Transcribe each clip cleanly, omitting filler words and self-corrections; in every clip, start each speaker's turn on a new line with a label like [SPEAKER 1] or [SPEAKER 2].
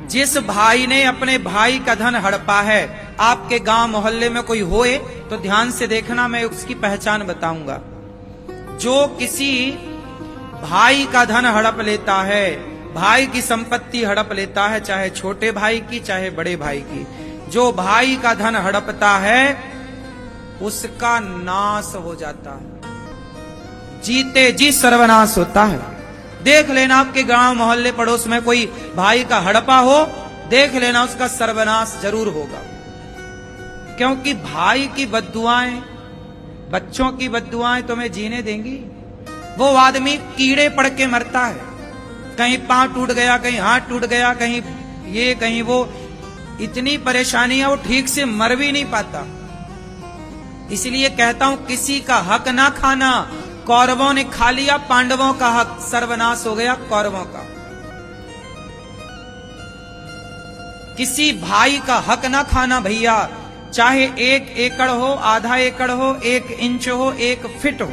[SPEAKER 1] जिस भाई ने अपने भाई का धन हड़पा है, आपके गांव मोहल्ले में कोई होए तो ध्यान से देखना, मैं उसकी पहचान बताऊंगा। जो किसी भाई का धन हड़प लेता है, भाई की संपत्ति हड़प लेता है, चाहे छोटे भाई की चाहे बड़े भाई की, जो भाई का धन हड़पता है उसका नाश हो जाता है, जीते जी सर्वनाश होता है। देख लेना आपके गांव मोहल्ले पड़ोस में कोई भाई का हड़पा हो, देख लेना उसका सर्वनाश जरूर होगा। क्योंकि भाई की बद्दुआएं, बच्चों की बद्दुआएं तुम्हें जीने देंगी? वो आदमी कीड़े पड़ के मरता है, कहीं पांव टूट गया, कहीं हाथ टूट गया, कहीं ये कहीं वो, इतनी परेशानियां, वो ठीक से मर भी नहीं पाता। इसलिए कहता हूं किसी का हक ना खाना। कौरवों ने खा लिया पांडवों का हक, सर्वनाश हो गया कौरवों का। किसी भाई का हक ना खाना भैया, चाहे 1 एकड़ हो, आधा एकड़ हो, 1 इंच हो, 1 फीट हो,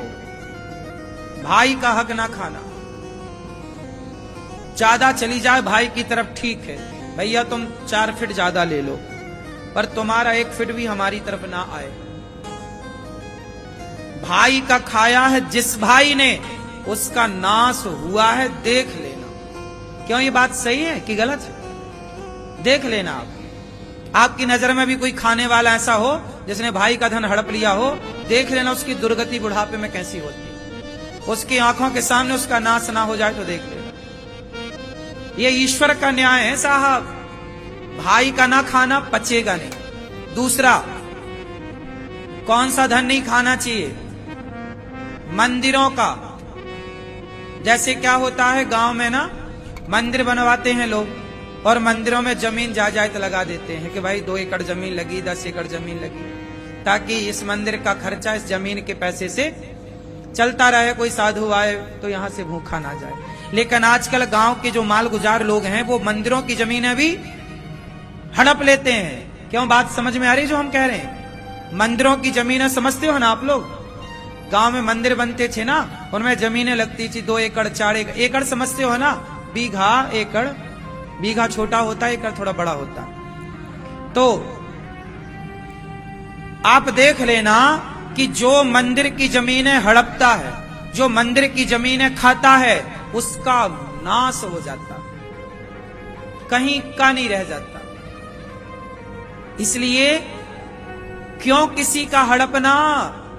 [SPEAKER 1] भाई का हक ना खाना। ज्यादा चली जाए भाई की तरफ ठीक है, भैया तुम 4 फीट ज्यादा ले लो, पर तुम्हारा 1 फीट भी हमारी तरफ ना आए। भाई का खाया है जिस भाई ने, उसका नाश हुआ है, देख लेना। क्यों ये बात सही है कि गलत है? देख लेना आप। आपकी नजर में भी कोई खाने वाला ऐसा हो जिसने भाई का धन हड़प लिया हो, देख लेना उसकी दुर्गति बुढ़ापे में कैसी होती। उसकी आंखों के सामने उसका नाश ना हो जाए तो देख लेना। ये ईश्वर का न्याय है साहब। भाई का ना खाना पचेगा नहीं। दूसरा, कौन सा धन नहीं खाना चाहिए? मंदिरों का। जैसे क्या होता है गांव में ना, मंदिर बनवाते हैं लोग और मंदिरों में जमीन जायदाद लगा देते हैं कि भाई 2 एकड़ जमीन लगी, 10 एकड़ जमीन लगी, ताकि इस मंदिर का खर्चा इस जमीन के पैसे से चलता रहे, कोई साधु आए तो यहां से भूखा ना जाए। लेकिन आजकल गांव के जो मालगुजार लोग हैं वो मंदिरों की जमीनें भी हड़प लेते हैं। क्यों? बात समझ में आ रही जो हम कह रहे हैं? मंदिरों की जमीनें समझते हो ना आप लोग? गांव में मंदिर बनते थे ना, उनमें जमीनें लगती थी 2 एकड़ 4 एकड़, एकड़ समझते हो ना? बीघा, एकड़, बीघा छोटा होता है, एकड़ थोड़ा बड़ा होता। तो आप देख लेना कि जो मंदिर की जमीनें हड़पता है, जो मंदिर की जमीनें खाता है, उसका नाश हो जाता, कहीं का नहीं रह जाता। इसलिए क्यों किसी का हड़पना?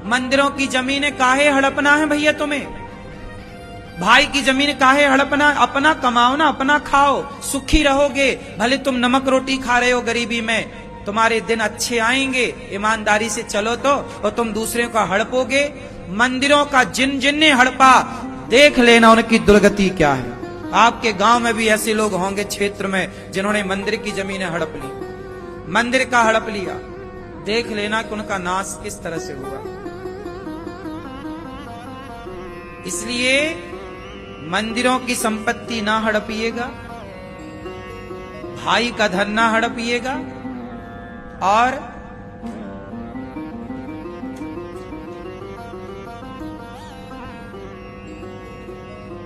[SPEAKER 1] मंदिरों की जमीनें काहे हड़पना है भैया तुम्हें? भाई की जमीन काहे हड़पना? अपना कमाओ ना, अपना खाओ, सुखी रहोगे। भले तुम नमक रोटी खा रहे हो गरीबी में, तुम्हारे दिन अच्छे आएंगे, ईमानदारी से चलो तो, और तुम दूसरे का हड़पोगे। मंदिरों का जिन जिन ने हड़पा, देख लेना उनकी दुर्गति क्या है। आपके गांव में भी ऐसे लोग होंगे क्षेत्र में जिन्होंने मंदिर की जमीनें हड़प ली, मंदिर का हड़प लिया। देख लेना कि उनका नाश किस तरह से हुआ। इसलिए मंदिरों की संपत्ति ना हड़पिएगा, भाई का धन ना हड़पिएगा, और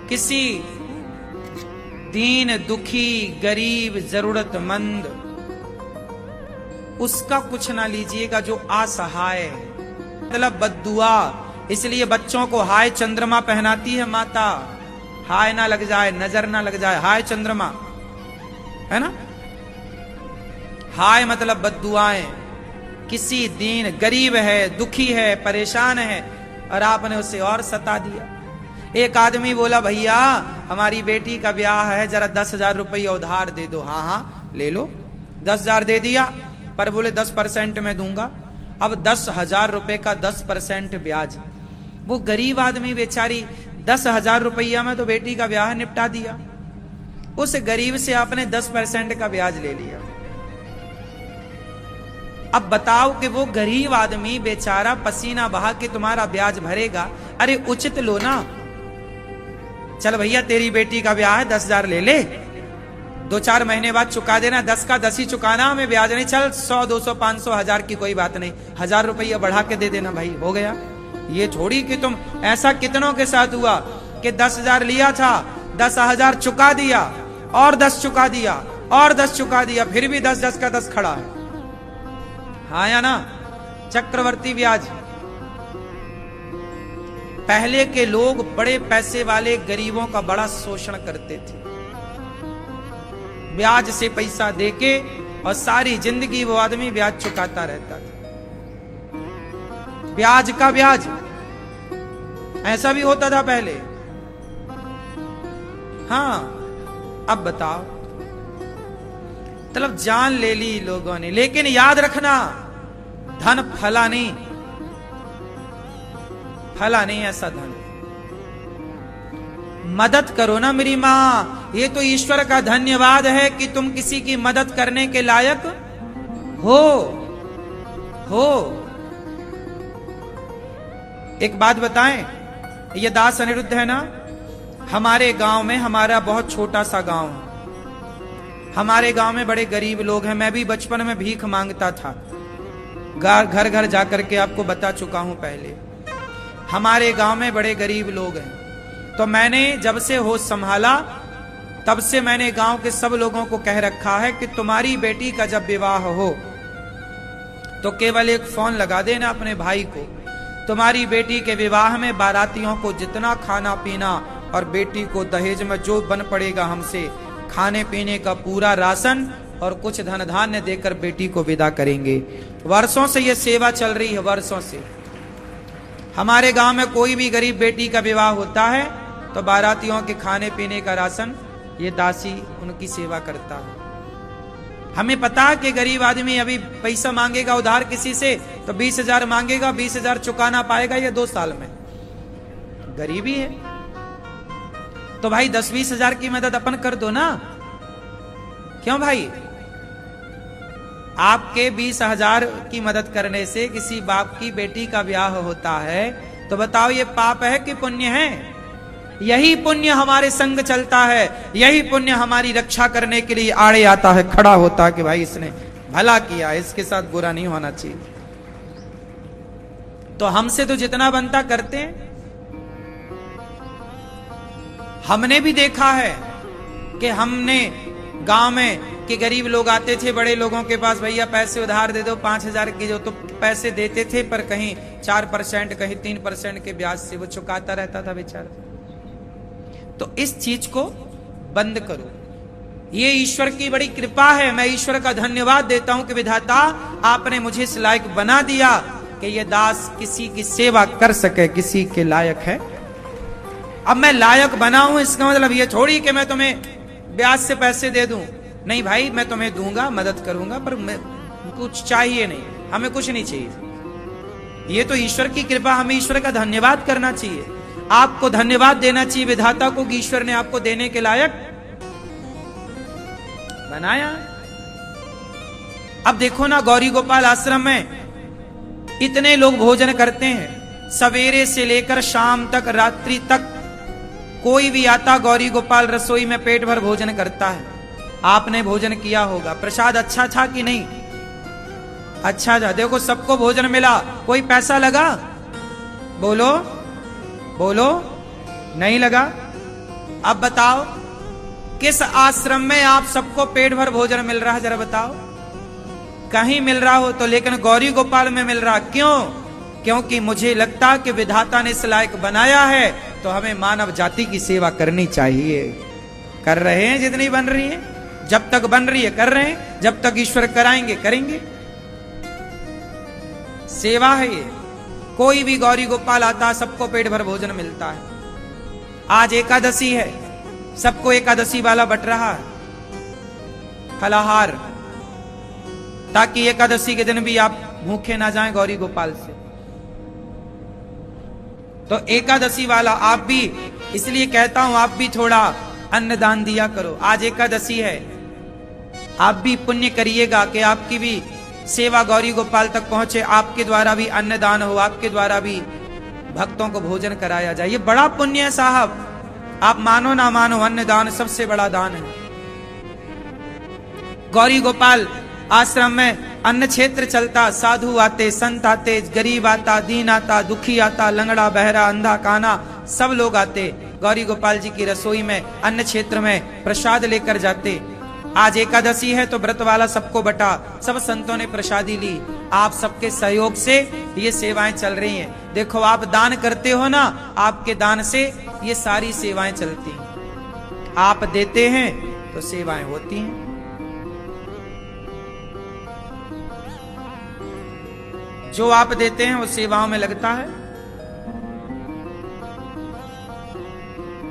[SPEAKER 1] किसी दीन दुखी गरीब जरूरतमंद उसका कुछ ना लीजिएगा जो असहाय है, मतलब बद्दुआ। इसलिए बच्चों को हाय चंद्रमा पहनाती है माता, हाय ना लग जाए, नजर ना लग जाए, हाय चंद्रमा, है ना? हाय मतलब बद्दुआएं। किसी दीन गरीब है, दुखी है, परेशान है, और आपने उसे और सता दिया। एक आदमी बोला, भैया हमारी बेटी का ब्याह है, जरा 10,000 रुपया उधार दे दो। हाँ हाँ ले लो। 10,000 दे दिया, पर बोले 10% में दूंगा। अब 10,000 रुपए का 10% ब्याज। वो गरीब आदमी बेचारी 10,000 रुपया में तो बेटी का ब्याह निपटा दिया। उस गरीब से आपने 10% का ब्याज ले लिया। अब बताओ कि वो गरीब आदमी बेचारा पसीना बहा के तुम्हारा ब्याज भरेगा? अरे उचित लो ना। चल भैया तेरी बेटी का ब्याह है, 10,000 ले ले, 2-4 महीने बाद चुका देना, 10 का 10 ही चुकाना, हमें ब्याज नहीं। चल 100, 200, 500, 1000 की कोई बात नहीं, 1000 रुपया बढ़ा के दे देना भाई, हो गया। ये छोड़ी कि तुम, ऐसा कितनों के साथ हुआ कि 10,000 लिया था, 10,000 चुका दिया और 10 चुका दिया, और 10 चुका दिया, फिर भी 10 का 10 खड़ा है। हाँ या ना? चक्रवर्ती ब्याज। पहले के लोग बड़े पैसे वाले गरीबों का बड़ा शोषण करते थे, ब्याज से पैसा देके, और सारी जिंदगी वो आदमी ब्याज चुकाता रहता था। ब्याज का ब्याज, ऐसा भी होता था पहले। हाँ, अब बताओ, मतलब जान ले ली लोगों ने। लेकिन याद रखना, धन फला नहीं, फला नहीं ऐसा धन। मदद करो ना मेरी मां, ये तो ईश्वर का धन्यवाद है कि तुम किसी की मदद करने के लायक हो। एक बात बताएं, ये दास अनिरुद्ध है ना, हमारे गांव में, हमारा बहुत छोटा सा गांव है, हमारे गांव में बड़े गरीब लोग हैं। मैं भी बचपन में भीख मांगता था, घर घर जाकर के आपको बता चुका हूं पहले। हमारे गांव में बड़े गरीब लोग हैं, तो मैंने जब से होश संभाला तब से मैंने गांव के सब लोगों को कह रखा है कि तुम्हारी बेटी का जब विवाह हो तो केवल एक फोन लगा देना अपने भाई को। तुम्हारी बेटी के विवाह में बारातियों को जितना खाना पीना और बेटी को दहेज में जो बन पड़ेगा हमसे, खाने पीने का पूरा राशन और कुछ धन धान्य देकर बेटी को विदा करेंगे। वर्षों से ये सेवा चल रही है, वर्षों से। हमारे गांव में कोई भी गरीब बेटी का विवाह होता है तो बारातियों के खाने पीने का राशन ये दासी उनकी सेवा करता है। हमें पता है कि गरीब आदमी अभी पैसा मांगेगा उधार किसी से तो 20,000 मांगेगा, 20,000 चुका ना पाएगा ये 2 साल में, गरीबी है। तो भाई 10-20 हजार की मदद अपन कर दो ना, क्यों भाई? आपके 20,000 की मदद करने से किसी बाप की बेटी का ब्याह होता है तो बताओ ये पाप है कि पुण्य है? यही पुण्य हमारे संग चलता है, यही पुण्य हमारी रक्षा करने के लिए आड़े आता है, खड़ा होता है कि भाई इसने भला किया, इसके साथ बुरा नहीं होना चाहिए। तो हमसे तो जितना बनता करते हैं। हमने भी देखा है कि हमने गांव में कि गरीब लोग आते थे बड़े लोगों के पास, भैया पैसे उधार दे दो 5,000 की, जो तो पैसे देते थे पर कहीं 4% कहीं 3% के ब्याज से वो चुकाता रहता था बेचारा। तो इस चीज को बंद करो, ये ईश्वर की बड़ी कृपा है। मैं ईश्वर का धन्यवाद देता हूं कि विधाता आपने मुझे इस लायक बना दिया कि ये दास किसी की सेवा कर सके, किसी के लायक है। अब मैं लायक बना हूं इसका मतलब ये थोड़ी कि मैं तुम्हें ब्याज से पैसे दे दूं। नहीं भाई, मैं तुम्हें दूंगा, मदद करूंगा, पर मैं कुछ चाहिए नहीं, हमें कुछ नहीं चाहिए। ये तो ईश्वर की कृपा, हमें ईश्वर का धन्यवाद करना चाहिए। आपको धन्यवाद देना चाहिए विधाता को कि ईश्वर ने आपको देने के लायक बनाया। अब देखो ना, गौरी गोपाल आश्रम में इतने लोग भोजन करते हैं, सवेरे से लेकर शाम तक, रात्रि तक कोई भी आता गौरी गोपाल रसोई में पेट भर भोजन करता है। आपने भोजन किया होगा, प्रसाद अच्छा था कि नहीं? अच्छा था। देखो सबको भोजन मिला, कोई पैसा लगा? बोलो बोलो, नहीं लगा। अब बताओ किस आश्रम में आप सबको पेट भर भोजन मिल रहा है, जरा बताओ। कहीं मिल रहा हो तो, लेकिन गौरी गोपाल में मिल रहा, क्यों? क्योंकि मुझे लगता कि विधाता ने इस लायक बनाया है तो हमें मानव जाति की सेवा करनी चाहिए। कर रहे हैं जितनी बन रही है, जब तक बन रही है कर रहे हैं, जब तक ईश्वर कराएंगे करेंगे। सेवा है ये। कोई भी गौरी गोपाल आता सबको पेट भर भोजन मिलता है। आज एकादशी है, सबको एकादशी वाला बट रहा है फलाहार, ताकि एकादशी के दिन भी आप भूखे ना जाएं गौरी गोपाल से। तो एकादशी वाला आप भी, इसलिए कहता हूं आप भी थोड़ा अन्नदान दिया करो। आज एकादशी है, आप भी पुण्य करिएगा कि आपकी भी सेवा गौरी गोपाल तक पहुंचे, आपके द्वारा भी अन्नदान हो, आपके द्वारा भी भक्तों को भोजन कराया जाए। ये बड़ा पुण्य है साहब, आप मानो ना मानो, अन्नदान सबसे बड़ा दान है। गौरी गोपाल आश्रम में अन्न क्षेत्र चलता, साधु आते, संत आते, गरीब आता, दीन आता, दुखी आता, लंगड़ा बहरा अंधा काना सब लोग आते। गौरी गोपाल जी की रसोई में, अन्न क्षेत्र में प्रसाद लेकर जाते। आज एकादशी है तो व्रत वाला सबको बटा, सब संतों ने प्रसादी ली। आप सबके सहयोग से ये सेवाएं चल रही हैं। देखो आप दान करते हो ना, आपके दान से ये सारी सेवाएं चलती हैं। आप देते हैं तो सेवाएं होती हैं। जो आप देते हैं वो सेवाओं में लगता है।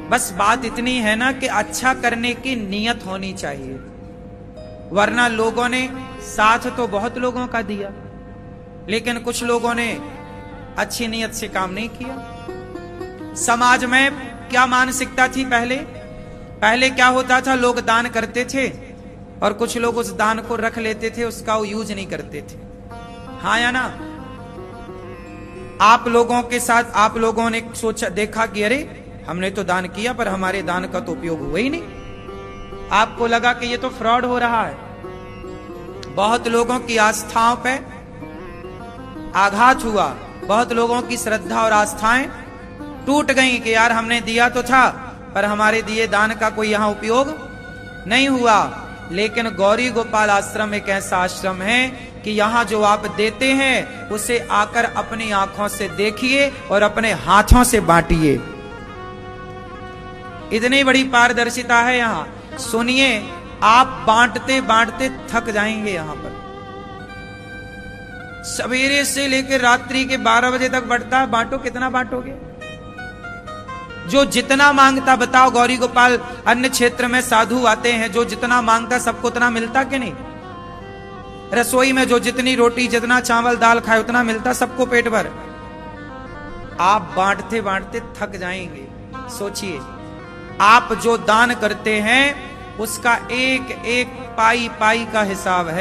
[SPEAKER 1] बस बात इतनी है ना कि अच्छा करने की नीयत होनी चाहिए, वरना लोगों ने साथ तो बहुत लोगों का दिया, लेकिन कुछ लोगों ने अच्छी नीयत से काम नहीं किया। समाज में क्या मानसिकता थी पहले क्या होता था, लोग दान करते थे और कुछ लोग उस दान को रख लेते थे, उसका वो यूज नहीं करते थे। हाँ या ना? आप लोगों के साथ आप लोगों ने सोचा देखा कि अरे हमने तो दान किया पर हमारे दान का तो उपयोग हुआ ही नहीं। आपको लगा कि ये तो फ्रॉड हो रहा है। बहुत लोगों की आस्थाओं पे आघात हुआ, बहुत लोगों की श्रद्धा और आस्थाएं टूट गई कि यार हमने दिया तो था पर हमारे दिए दान का कोई यहां उपयोग नहीं हुआ। लेकिन गौरी गोपाल आश्रम एक ऐसा आश्रम है कि यहां जो आप देते हैं उसे आकर अपनी आंखों से देखिए और अपने हाथों से बांटिए। इतनी बड़ी पारदर्शिता है यहां। सुनिए, आप बांटते बांटते थक जाएंगे। यहां पर सवेरे से लेकर रात्रि के 12 बजे तक बढ़ता है। बांटो, कितना बांटोगे? जो जितना मांगता, बताओ गौरी गोपाल अन्य क्षेत्र में साधु आते हैं, जो जितना मांगता सबको उतना मिलता कि नहीं? रसोई में जो जितनी रोटी जितना चावल दाल खाए उतना मिलता सबको पेट भर। आप बांटते बांटते थक जाएंगे। सोचिए, आप जो दान करते हैं उसका एक एक पाई पाई का हिसाब है।